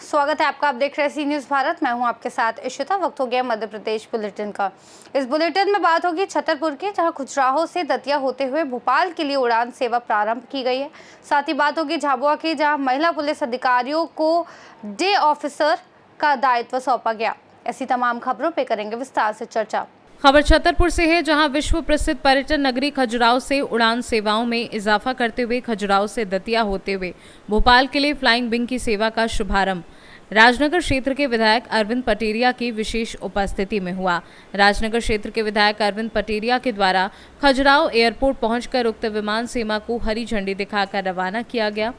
स्वागत है आपका। आप देख रहे हैं सी न्यूज़ भारत। मैं हूं आपके साथ इशिता। वक्त हो गया मध्य प्रदेश बुलेटिन का। इस बुलेटिन में बात होगी छतरपुर की, जहां खजुराहो से दतिया होते हुए भोपाल के लिए उड़ान सेवा प्रारंभ की गई है। साथ ही बात होगी झाबुआ की, जहां महिला पुलिस अधिकारियों को डे ऑफिसर का दायित्व सौंपा गया। ऐसी तमाम खबरों पर करेंगे विस्तार से चर्चा। खबर छतरपुर से है, जहां विश्व प्रसिद्ध पर्यटन नगरी खजुराहो से उड़ान सेवाओं में इजाफा करते हुए खजुराहो से दतिया होते हुए भोपाल के लिए फ्लाइंग विंग की सेवा का शुभारंभ राजनगर क्षेत्र के विधायक अरविंद पटेरिया की विशेष उपस्थिति में हुआ। राजनगर क्षेत्र के विधायक अरविंद पटेरिया के द्वारा खजुराहो एयरपोर्ट पहुंचकर उक्त विमान सेवा को हरी झंडी दिखाकर रवाना किया गया।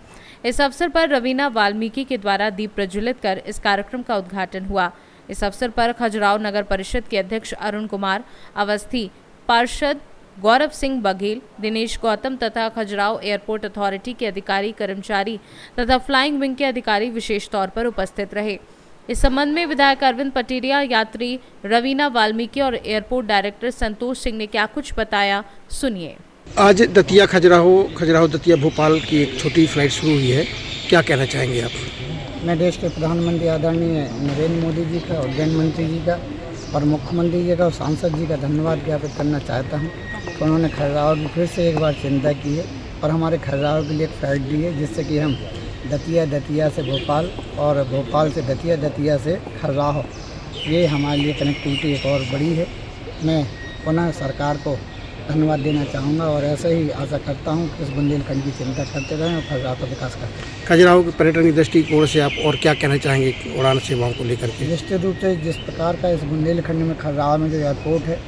इस अवसर पर रवीना वाल्मीकि के द्वारा दीप प्रज्वलित कर इस कार्यक्रम का उद्घाटन हुआ। इस अवसर पर खजुराहो नगर परिषद के अध्यक्ष अरुण कुमार अवस्थी, पार्षद गौरव सिंह बघेल, दिनेश गौतम तथा खजुराहो एयरपोर्ट अथॉरिटी के अधिकारी, कर्मचारी तथा फ्लाइंग विंग के अधिकारी विशेष तौर पर उपस्थित रहे। इस संबंध में विधायक अरविंद पटेरिया, यात्री रवीना वाल्मीकि और एयरपोर्ट डायरेक्टर संतोष सिंह ने क्या कुछ बताया, सुनिए। आज दतिया खजुराहो दतिया भोपाल की एक छोटी फ्लाइट शुरू हुई है, क्या कहना चाहेंगे आप? मैं देश के प्रधानमंत्री आदरणीय नरेंद्र मोदी जी का, उड्डयन मंत्री जी का और मुख्यमंत्री जी का और सांसद जी का धन्यवाद ज्ञापित करना चाहता हूं कि उन्होंने खजुराहो की फिर से एक बार चिंता की है और हमारे खजुराहो के लिए एक फ्लाइट दी है, जिससे कि हम दतिया से भोपाल और भोपाल से दतिया से खजुराहो, ये हमारे लिए कनेक्टिविटी एक और बड़ी है। मैं पुनः सरकार को धन्यवाद देना चाहूँगा और ऐसे ही आशा करता हूँ कि इस बुंदेलखंड की चिंता करते रहें और खजुराहो का विकास करते रहें। खजुराहो के पर्यटन की दृष्टिकोण से आप और क्या कहना चाहेंगे उड़ान सेवाओं को लेकर के? निश्चित रूप से जिस प्रकार का इस बुंदेलखंड में खजुराहो में जो एयरपोर्ट है,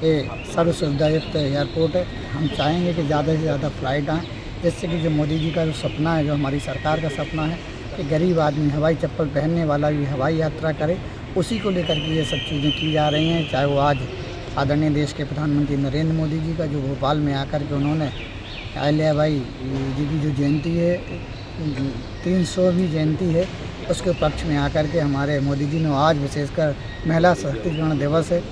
ये सर्व सुविधायुक्त एयरपोर्ट है। हम चाहेंगे कि ज़्यादा से ज़्यादा फ्लाइट आएँ, जिससे कि जो मोदी जी का जो सपना है, जो हमारी सरकार का सपना है कि गरीब आदमी हवाई चप्पल पहनने वाला भी हवाई यात्रा करे, उसी को लेकर के ये सब चीज़ें की जा रही हैं। चाहे वो आज आदरणीय देश के प्रधानमंत्री नरेंद्र मोदी जी का जो भोपाल में आकर के उन्होंने अहिल्याबाई जी की जो जयंती है, 300वीं जयंती है, उसके पक्ष में आकर के हमारे मोदी जी ने आज विशेषकर महिला सशक्तिकरण दिवस है,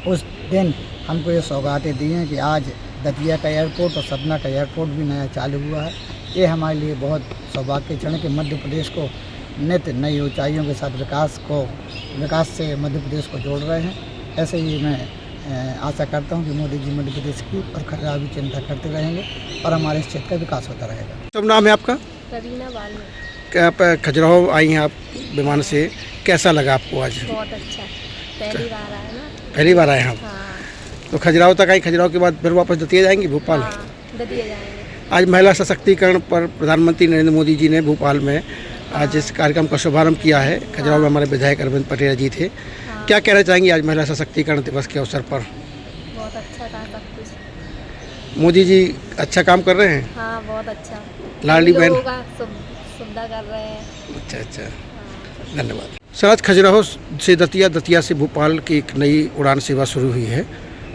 उस दिन हमको ये सौगातें दी हैं कि आज दतिया का एयरपोर्ट और सतना का एयरपोर्ट भी नया चालू हुआ है। ये हमारे लिए बहुत सौभाग्य क्षण है कि मध्य प्रदेश को नित्य नई ऊंचाइयों के साथ विकास से मध्य प्रदेश को जोड़ रहे हैं। ऐसे ही मैं आशा करता हूं कि मोदी जी मध्य प्रदेश की और खजुराहो की चिंता करते रहेंगे और हमारे इस क्षेत्र का विकास होता रहेगा। सब नाम है आपका? रवीना वाल्मीकि। क्या आप खजुराहो आई हैं आप विमान से, कैसा लगा आपको आज? बहुत अच्छा, पहली बार आए ना। पहली बार आए हैं आप? हाँ। तो खजुराहो तक आई, खजुराहो के बाद फिर वापस दतिया जाएंगी भोपाल? हाँ, दतिया जाएंगे। आज महिला सशक्तिकरण पर प्रधानमंत्री नरेंद्र मोदी जी ने भोपाल में आज इस कार्यक्रम का शुभारंभ किया है। खजुराहो में हमारे विधायक अरविंद पटेरिया जी थे। क्या कहना चाहेंगे आज महिला सशक्तिकरण दिवस के अवसर पर? बहुत अच्छा था सब कुछ। मोदी जी अच्छा काम कर रहे हैं। हाँ, बहुत अच्छा। लाडली बहन सुविधा कर रहे हैं। अच्छा, धन्यवाद सर। आज खजुराहो से दतिया से भोपाल की एक नई उड़ान सेवा शुरू हुई है,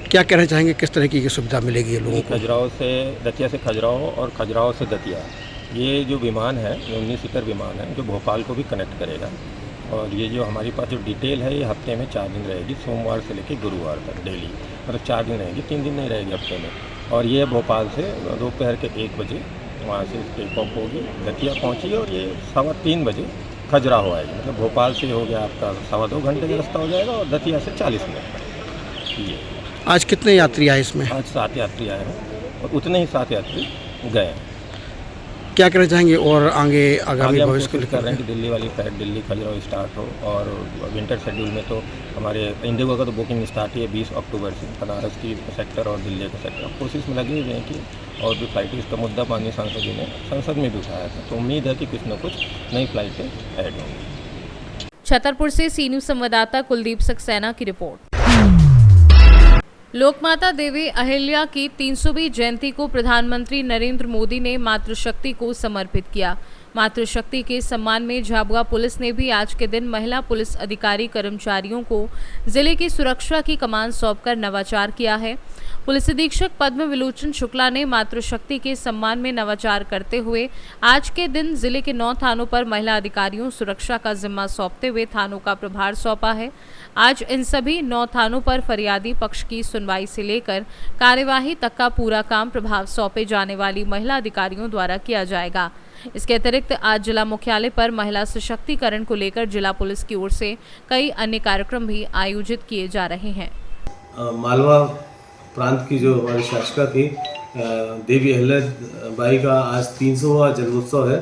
क्या कहना चाहेंगे, किस तरह की सुविधा मिलेगी लोगों को? खजुराहो से दतिया से खजुराहो और खजुराहो से दतिया, ये जो विमान है, ये 19 सीटर विमान है जो भोपाल को भी कनेक्ट करेगा। और ये जो हमारी पास जो डिटेल है, ये हफ्ते में 4 दिन रहेगी, सोमवार से लेकर गुरुवार तक डेली, मतलब 4 दिन रहेगी, 3 दिन नहीं रहेगी हफ्ते में। और ये भोपाल से दोपहर के 1 बजे वहाँ से टेक ऑफ होगी, दतिया पहुँची और ये 3:15 बजे खजुराहो आएगी। मतलब भोपाल से हो गया आपका 2.25 घंटे का रास्ता हो जाएगा और दतिया से 40 मिनट का। ये आज कितने यात्री आए इसमें? आज 7 यात्री आए हैं और उतने ही 7 यात्री गए हैं। क्या कहना चाहेंगे और आगामी भविष्य को कर रहे हैं कि दिल्ली वाली फ्लाइट दिल्ली खजुराहो स्टार्ट हो। और विंटर शेड्यूल में तो हमारे इंडिगो का तो बुकिंग स्टार्ट ही है 20 अक्टूबर से, बनारस की सेक्टर और दिल्ली का सेक्टर। कोशिश में लगे हुए हैं कि और भी फ्लाइटें, इसका मुद्दा माननीय सांसद जी ने संसद में भी उठाया था, तो उम्मीद है कि कुछ न कुछ नई फ्लाइटें ऐड होंगी। छतरपुर से सी न्यूज़ संवाददाता कुलदीप सक्सेना की रिपोर्ट। लोकमाता देवी अहिल्या की 300वीं जयंती को प्रधानमंत्री नरेंद्र मोदी ने मातृशक्ति को समर्पित किया। मातृशक्ति के सम्मान में झाबुआ पुलिस ने भी आज के दिन महिला पुलिस अधिकारी कर्मचारियों को जिले की सुरक्षा की कमान सौंपकर नवाचार किया है। पुलिस अधीक्षक पद्म विलोचन शुक्ला ने मातृशक्ति के सम्मान में नवाचार करते हुए आज के दिन जिले के 9 थानों पर महिला अधिकारियों सुरक्षा का जिम्मा सौंपते हुए थानों का प्रभार सौंपा है। आज इन सभी 9 थानों पर फरियादी पक्ष की सुनवाई से लेकर कार्यवाही तक का पूरा काम प्रभाव सौंपे जाने वाली महिला अधिकारियों द्वारा किया जाएगा। इसके अतिरिक्त आज जिला मुख्यालय पर महिला सशक्तिकरण को लेकर जिला पुलिस की ओर से कई अन्य कार्यक्रम भी आयोजित किए जा रहे हैं। मालवा प्रांत की जो हमारी शासिका थी देवी अहिल्याबाई का आज 300वां जन्मोत्सव है,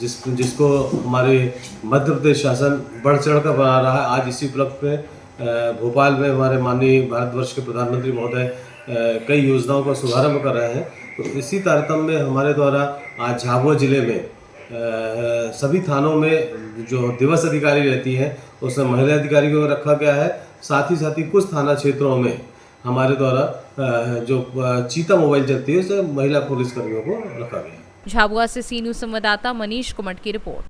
जिसको हमारे मध्य प्रदेश शासन बढ़ चढ़ कर बना रहा है। आज इसी उपलक्ष्य में भोपाल में हमारे माननीय भारतवर्ष के प्रधानमंत्री महोदय कई योजनाओं का शुभारंभ कर रहे हैं। तो इसी तारतम्य में हमारे द्वारा आज झाबुआ जिले में सभी थानों में जो दिवस अधिकारी रहती हैं उसमें महिला अधिकारी को रखा गया है। साथ ही कुछ थाना क्षेत्रों में हमारे द्वारा जो चीता मोबाइल चलती है उसमें महिला पुलिसकर्मियों को रखा गया है। झाबुआ से सी न्यूज़ संवाददाता मनीष कुमट की रिपोर्ट।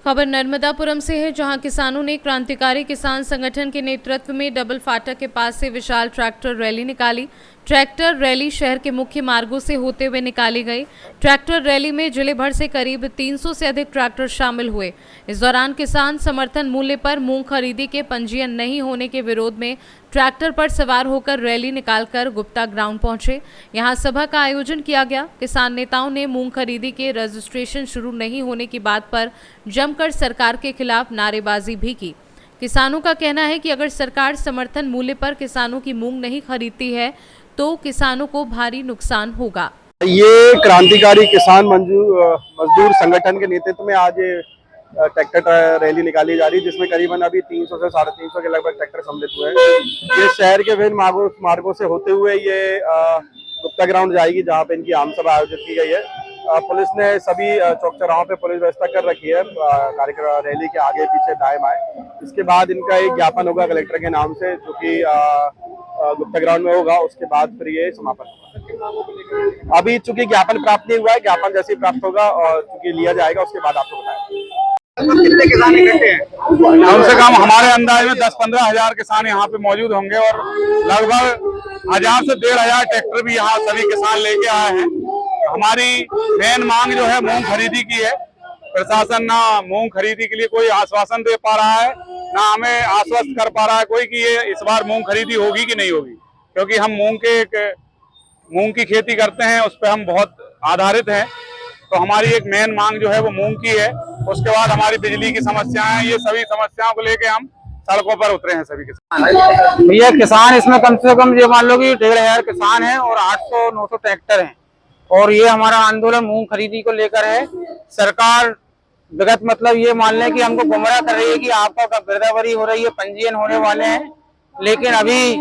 खबर नर्मदापुरम से है, जहां किसानों ने क्रांतिकारी किसान संगठन के नेतृत्व में डबल फाटक के पास से विशाल ट्रैक्टर रैली निकाली। ट्रैक्टर रैली शहर के मुख्य मार्गों से होते हुए निकाली गई। ट्रैक्टर रैली में जिले भर से करीब 300 से अधिक ट्रैक्टर शामिल हुए। इस दौरान किसान समर्थन मूल्य पर मूंग खरीदी के पंजीयन नहीं होने के विरोध में ट्रैक्टर पर सवार होकर रैली निकालकर गुप्ता ग्राउंड पहुंचे। यहां सभा का आयोजन किया गया। किसान नेताओं ने मूंग खरीदी के रजिस्ट्रेशन शुरू नहीं होने की बात पर जमकर सरकार के खिलाफ नारेबाजी भी की। किसानों का कहना है कि अगर सरकार समर्थन मूल्य पर किसानों की मूंग नहीं खरीदती है तो किसानों को भारी नुकसान होगा। ये क्रांतिकारी किसान मजदूर संगठन के नेतृत्व में आज ट्रैक्टर रैली निकाली जा रही है, जिसमें करीबन अभी 300 से 350 के लगभग ट्रैक्टर सम्मिलित हुए हैं। ये शहर के विभिन्न मार्गों से होते हुए ये गुप्ता ग्राउंड जाएगी, जहाँ पे इनकी आम सभा आयोजित की गई है। पुलिस ने सभी चौक चौराहों पे पुलिस व्यवस्था कर रखी है कार्यक्रम रैली के आगे पीछे दाएं बाएं। इसके बाद इनका एक ज्ञापन होगा कलेक्टर के नाम से, जो कि गुप्ता ग्राउंड में होगा। उसके बाद फिर ये समापन होगा। अभी चूंकि ज्ञापन प्राप्त नहीं हुआ है, ज्ञापन जैसे ही प्राप्त होगा और चूंकि लिया जाएगा उसके बाद आपको बताएंगे। कितने किसान इकट्ठे हैं? कम से कम हमारे अंदाज में 10-15 हजार किसान यहाँ पे मौजूद होंगे और लगभग 1000 से 1500 ट्रैक्टर भी यहाँ सभी किसान लेके आए हैं। हमारी मेन मांग जो है मूंग खरीदी की है। प्रशासन ना मूंग खरीदी के लिए कोई आश्वासन दे पा रहा है, ना हमें आश्वस्त कर पा रहा है कोई कि ये इस बार मूंग खरीदी होगी कि नहीं होगी, क्योंकि हम मूंग की खेती करते हैं, उस पर हम बहुत आधारित हैं। तो हमारी एक मेन मांग जो है वो मूंग की है। उसके बाद हमारी बिजली की समस्याएं, ये सभी समस्याओं को लेके हम सड़कों पर उतरे हैं सभी किसान। भैया किसान इसमें कम से कम ये मान लो कि 1500 किसान हैं और 800-900 ट्रैक्टर हैं, और ये हमारा आंदोलन मूंग खरीदी को लेकर है। सरकार विगत मतलब ये मान लें कि हमको गुमराह कर रही है कि आपका गिरदावरी हो रही है, पंजीयन होने वाले हैं, लेकिन अभी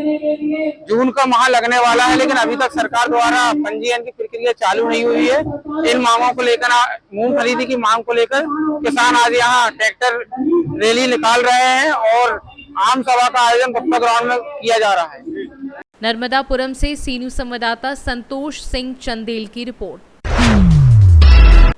जून का माह लगने वाला है, लेकिन अभी तक सरकार द्वारा पंजीयन की प्रक्रिया चालू नहीं हुई है। इन मांगों को लेकर, मूंग खरीदी की मांग को लेकर किसान आज यहाँ ट्रैक्टर रैली निकाल रहे हैं और आम सभा का आयोजन गुप्ता ग्राउंड में किया जा रहा है। नर्मदापुरम से सी न्यूज़ संवाददाता संतोष सिंह चंदेल की रिपोर्ट।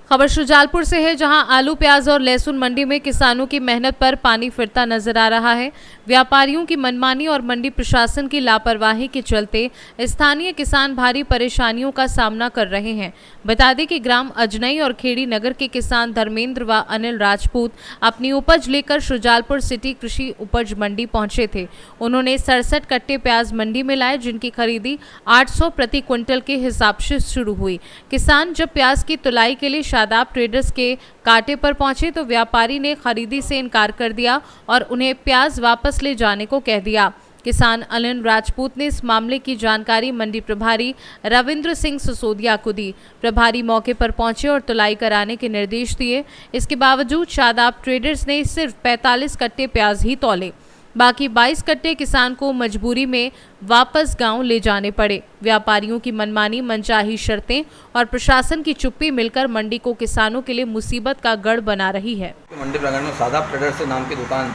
खबर शुजालपुर से है, जहां आलू, प्याज और लहसुन मंडी में किसानों की मेहनत पर पानी फिरता नजर आ रहा है। व्यापारियों की मनमानी और मंडी प्रशासन की लापरवाही के चलते स्थानीय किसान भारी परेशानियों का सामना कर रहे हैं। बता दें कि ग्राम अजनई और खेड़ी नगर के किसान धर्मेंद्र व अनिल राजपूत अपनी उपज लेकर शुजालपुर सिटी कृषि उपज मंडी पहुंचे थे। उन्होंने 67 कट्टे प्याज मंडी में लाए, जिनकी खरीदी 800 प्रति क्विंटल के हिसाब से शुरू हुई। किसान जब प्याज की तुलाई के लिए शादाब ट्रेडर्स के कांटे पर पहुंचे तो व्यापारी ने खरीदी से इनकार कर दिया और उन्हें प्याज वापस ले जाने को कह दिया। किसान अनिल राजपूत ने इस मामले की जानकारी मंडी प्रभारी रविंद्र सिंह सिसोदिया को दी। प्रभारी मौके पर पहुंचे और तुलाई कराने के निर्देश दिए। इसके बावजूद शादाब ट्रेडर्स ने सिर्फ 45 कट्टे प्याज ही तौले। बाकी 22 कट्टे किसान को मजबूरी में वापस गांव ले जाने पड़े। व्यापारियों की मनमानी, मनचाही शर्तें और प्रशासन की चुप्पी मिलकर मंडी को किसानों के लिए मुसीबत का गढ़ बना रही है। मंडी प्रांगण में शादाब ट्रेडर्स नाम की दुकान,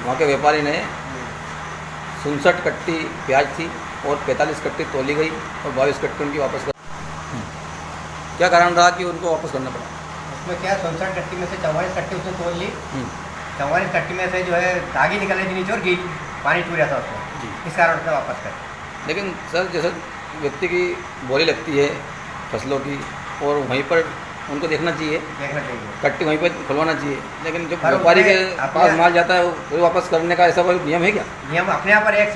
वहाँ के व्यापारी ने 67 कट्टी प्याज थी और 45 कट्टी तोली गई और 22 कट्टी उनकी वापस कर। क्या कारण रहा कि उनको वापस करना पड़ा? उसमें क्या 67 कट्टी में से 44 कट्टी उसने तोल ली। 44 कट्टी में से जो है धागी निकल रही थी नीचे और पानी टूट गया था उसमें, इस कारण उसने वापस कर। लेकिन सर, जैसे व्यक्ति की बोली लगती है फसलों की और वहीं पर उनको देखना चाहिए, कट्टी वहीं पर खुलवाना चाहिए, लेकिन जो व्यापारी के पास माल जाता है वो वापस करने का ऐसा कोई नियम है क्या? नियम अपने यहाँ पर एक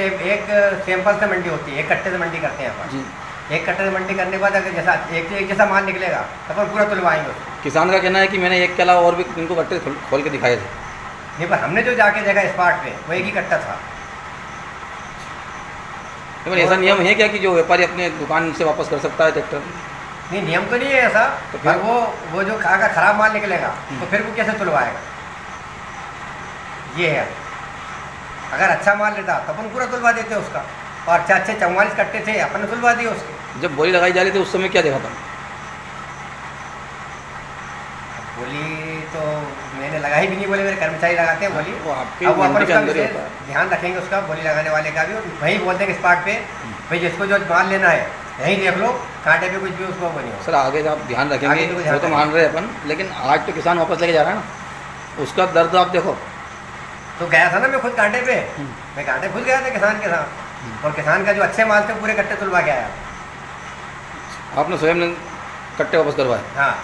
सैंपल से मंडी होती है, एक कट्टे से मंडी करते हैं यहाँ पर जी। एक कट्टे से मंडी करने के बाद अगर जैसा एक जैसा माल निकलेगा तो अपन पूरा तुलवाएंगे उसको। किसान का कहना है कि मैंने एक के अलावा और भी इनको कट्टे खोल के दिखाए थे। नहीं, पर हमने जो जाके देखा स्पॉट पे वो एक ही कट्टा था। तो ऐसा नियम है क्या कि जो व्यापारी अपने दुकान से वापस कर सकता है ट्रैक्टर? नहीं, नियम तो नहीं है ऐसा, तो पर वो जो अगर खराब माल निकलेगा तो फिर वो कैसे तुलवाएगा, ये है। अगर अच्छा माल लेता तो अपन पूरा तुलवा देते उसका, और अच्छे 44 कट्टे थे अपन ने तुलवा दिए उसके। जब बोली लगाई जा रही थी उस समय क्या देखा था? बोली तो मैंने लगाई भी नहीं, बोले मेरे कर्मचारी लगाते हैं बोली। वो आपके अब वो अपन मंडी के उसका अंदर ही विशेष होता है। ध्यान रखेंगे उसका, बोली लगाने वाले का भी। वहीं बोलते हैं स्पॉट पे भाई जिसको जो माल लेना है यहीं देख लो, कांटे पे कुछ भी उसको बनी हो। सर आगे आप ध्यान रखेंगे, आगे तो ध्यान वो तो मान रहे हैं अपन, लेकिन आज तो किसान वापस लेके जा रहा है ना, उसका दर्द आप देखो। तो गया था ना मैं खुद कांटे पे, मैं कांटे खुद गया था किसान के साथ, और किसान का जो अच्छे माल थे पूरे कट्टे तुलवा के आया। आपने स्वयं कट्टे वापस करवाए? हाँ,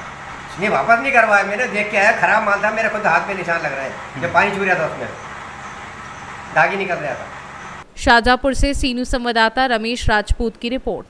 नहीं वापस नहीं करवाया, मैंने देख के आया, खराब माल था, मेरे खुद हाथ में निशान लग रहा है, जब पानी छू रहा था उसमें दाग ही निकल रहा था। शाहजहांपुर से सीनू संवाददाता रमेश राजपूत की रिपोर्ट।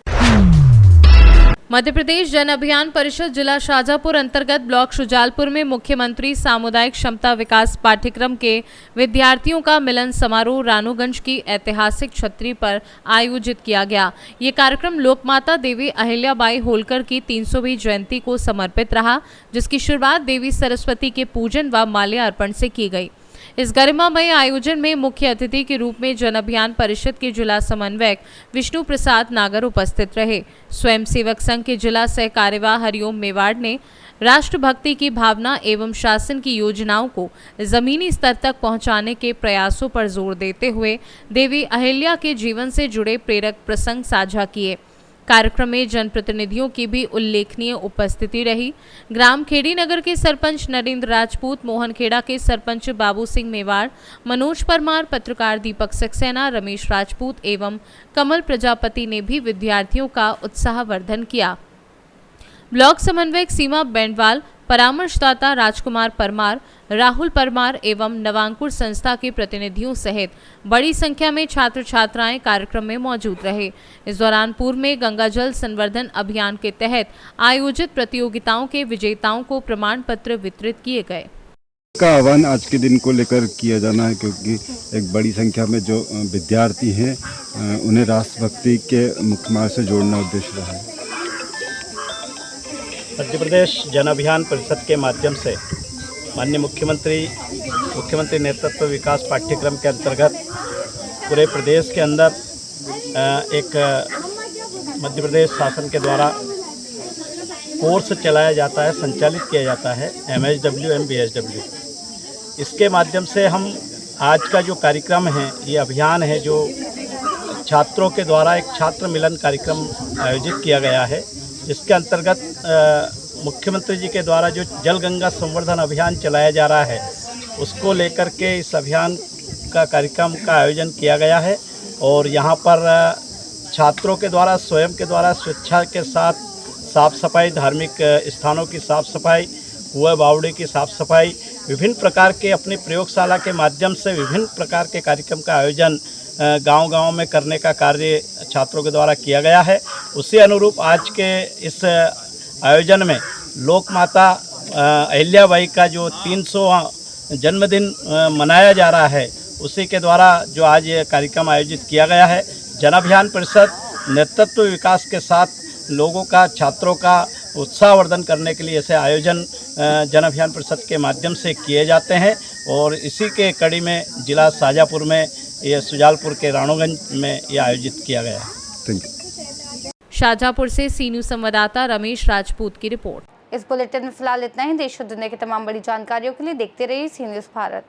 मध्य प्रदेश जन अभियान परिषद जिला शाहजहांपुर अंतर्गत ब्लॉक शुजालपुर में मुख्यमंत्री सामुदायिक क्षमता विकास पाठ्यक्रम के विद्यार्थियों का मिलन समारोह रानूगंज की ऐतिहासिक छतरी पर आयोजित किया गया। ये कार्यक्रम लोकमाता देवी अहिल्याबाई होलकर की 300वीं जयंती को समर्पित रहा, जिसकी शुरुआत देवी सरस्वती के पूजन व माल्यार्पण से की गई। इस गरिमामय आयोजन में मुख्य अतिथि के रूप में जन अभियान परिषद के जिला समन्वयक विष्णु प्रसाद नागर उपस्थित रहे। स्वयं सेवक संघ के जिला सह कार्यवाह हरिओम मेवाड़ ने राष्ट्रभक्ति की भावना एवं शासन की योजनाओं को जमीनी स्तर तक पहुंचाने के प्रयासों पर जोर देते हुए देवी अहिल्या के जीवन से जुड़े प्रेरक प्रसंग साझा किए। कार्यक्रम में जनप्रतिनिधियों की भी उल्लेखनीय उपस्थिति रही। ग्राम खेड़ी नगर के सरपंच नरेंद्र राजपूत, मोहनखेड़ा के सरपंच बाबू सिंह मेवाड़, मनोज परमार, पत्रकार दीपक सक्सेना, रमेश राजपूत एवं कमल प्रजापति ने भी विद्यार्थियों का उत्साहवर्धन किया। ब्लॉक समन्वयक सीमा बेंडवाल, परामर्शदाता राजकुमार परमार, राहुल परमार एवं नवांकुर संस्था के प्रतिनिधियों सहित बड़ी संख्या में छात्र छात्राएं कार्यक्रम में मौजूद रहे। इस दौरान पूर्व में गंगा जल संवर्धन अभियान के तहत आयोजित प्रतियोगिताओं के विजेताओं को प्रमाण पत्र वितरित किए गए। का आह्वान आज के दिन को लेकर किया जाना है, क्योंकि एक बड़ी संख्या में जो विद्यार्थी हैं उन्हें राष्ट्रभक्ति के मुख्य मार्ग से जोड़ना उद्देश्य रहा है। मध्य प्रदेश जन अभियान परिषद के माध्यम से माननीय मुख्यमंत्री नेतृत्व विकास पाठ्यक्रम के अंतर्गत पूरे प्रदेश के अंदर एक मध्य प्रदेश शासन के द्वारा कोर्स चलाया जाता है, संचालित किया जाता है, MHW एवं BHW। इसके माध्यम से हम आज का जो कार्यक्रम है, ये अभियान है जो छात्रों के द्वारा एक छात्र मिलन कार्यक्रम आयोजित किया गया है, जिसके अंतर्गत मुख्यमंत्री जी के द्वारा जो जल गंगा संवर्धन अभियान चलाया जा रहा है, उसको लेकर के इस अभियान का कार्यक्रम का आयोजन किया गया है। और यहाँ पर छात्रों के द्वारा स्वयं के द्वारा स्वेच्छा के साथ साफ सफाई, धार्मिक स्थानों की साफ सफाई, कुएं बावड़ी की साफ सफाई, विभिन्न प्रकार के अपनी प्रयोगशाला के माध्यम से विभिन्न प्रकार के कार्यक्रम का आयोजन गांव-गांव में करने का कार्य छात्रों के द्वारा किया गया है। उसी अनुरूप आज के इस आयोजन में लोक माता अहिल्याबाई का जो 300वां जन्मदिन मनाया जा रहा है, उसी के द्वारा जो आज ये कार्यक्रम आयोजित किया गया है। जन अभियान परिषद नेतृत्व विकास के साथ लोगों का, छात्रों का उत्साहवर्धन करने के लिए ऐसे आयोजन जन अभियान परिषद के माध्यम से किए जाते हैं। और इसी के कड़ी में जिला शाहजहांपुर में ये शुजालपुर के रानूगंज में ये आयोजित किया गया है। Thank you. शाहजहांपुर से सीनू संवाददाता रमेश राजपूत की रिपोर्ट। इस बुलेटिन में फिलहाल इतना ही। देश और दुनिया की तमाम बड़ी जानकारियों के लिए देखते रहिए सी न्यूज़ भारत।